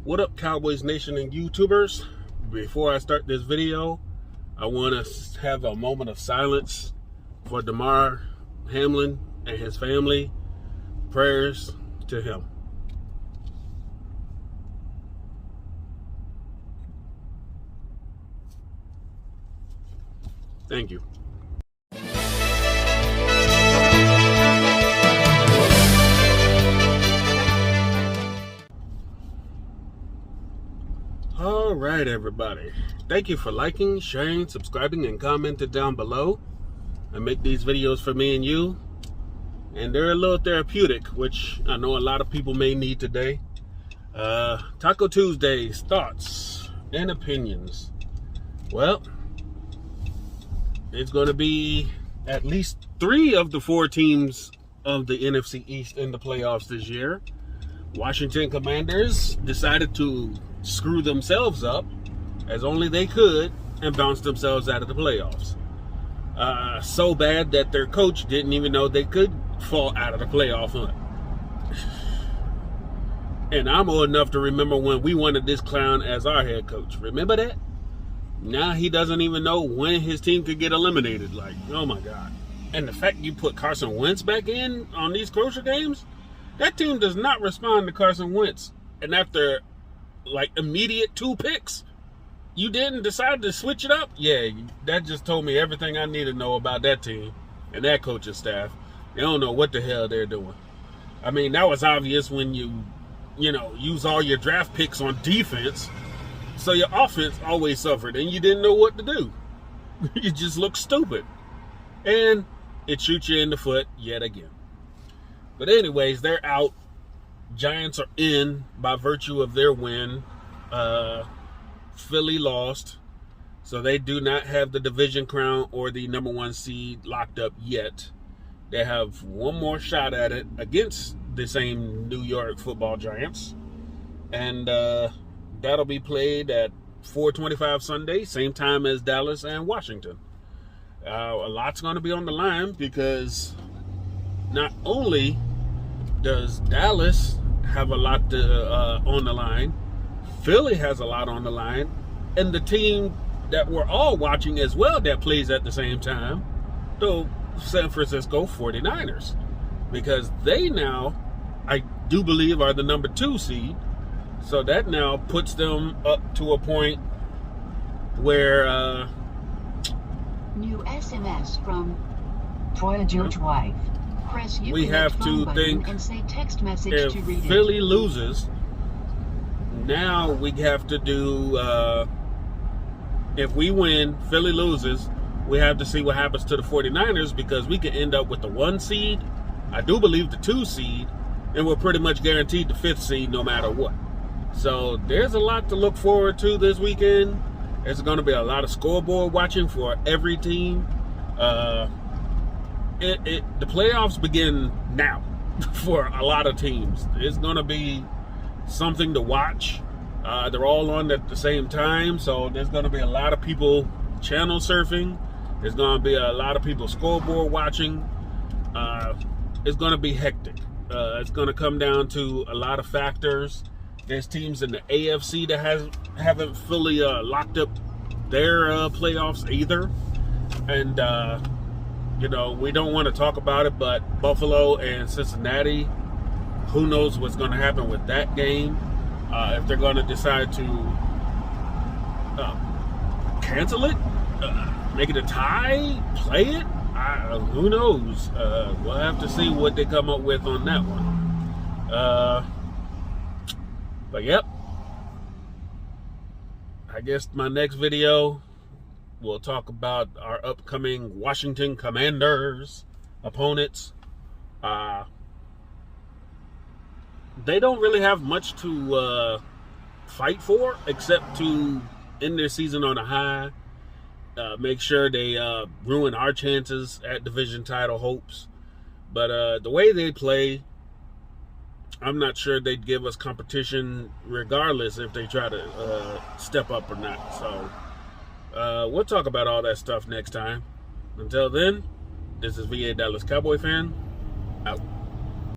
What up, Cowboys Nation and YouTubers? Before I start this video, I want to have a moment of silence for Damar, Hamlin, and his family. Prayers to him. Thank you. All right, everybody. Thank you for liking, sharing, subscribing, and commenting down below. I make these videos for me and you, and they're a little therapeutic, which I know a lot of people may need today. Taco Tuesdays, thoughts and opinions. Well, it's going to be at least 3 of the 4 teams of the NFC East in the playoffs this year. Washington Commanders decided to screw themselves up as only they could and bounce themselves out of the playoffs. So bad that their coach didn't even know they could fall out of the playoff hunt. And I'm old enough to remember when we wanted this clown as our head coach. Remember that? Now he doesn't even know when his team could get eliminated. Like, oh my God. And the fact you put Carson Wentz back in on these crucial games, that team does not respond to Carson Wentz. And after like immediate 2 picks, you didn't decide to switch it up? Yeah, that just told me everything I need to know about that team and that coaching staff. They don't know what the hell they're doing. I mean, that was obvious when you use all your draft picks on defense. So your offense always suffered and you didn't know what to do. You just look stupid. And it shoots you in the foot yet again. But anyways, they're out. Giants are in by virtue of their win. Philly lost. So they do not have the division crown or the #1 seed locked up yet. They have one more shot at it against the same New York Football Giants. And that'll be played at 4:25 Sunday, same time as Dallas and Washington. A lot's going to be on the line because not only does Dallas have a lot on the line, Philly has a lot on the line, and the team that we're all watching as well that plays at the same time, the San Francisco 49ers, because they now, I do believe, are the #2 seed. So that now puts them up to a point where new SMS from Troy George wife. Press we have to think and say text message if to read Philly it. loses, now we have to do, if we win, Philly loses, we have to see what happens to the 49ers, because we could end up with the 1 seed, I do believe the 2 seed, and we're pretty much guaranteed the 5th seed no matter what. So there's a lot to look forward to this weekend. There's going to be a lot of scoreboard watching for every team. The playoffs begin now for a lot of teams. It's going to be something to watch. They're all on at the same time, so there's going to be a lot of people channel surfing. There's going to be a lot of people scoreboard watching. It's going to be hectic. It's going to come down to a lot of factors. There's teams in the AFC that haven't fully locked up their playoffs either. And, we don't want to talk about it, but Buffalo and Cincinnati, who knows what's going to happen with that game. If they're going to decide to cancel it, make it a tie, play it, who knows? We'll have to see what they come up with on that one. But yep, I guess my next video, we'll talk about our upcoming Washington Commanders opponents. They don't really have much to fight for except to end their season on a high. Make sure they ruin our chances at division title hopes. But the way they play, I'm not sure they'd give us competition regardless if they try to step up or not. So we'll talk about all that stuff next time. Until then, this is VA Dallas Cowboy fan, out.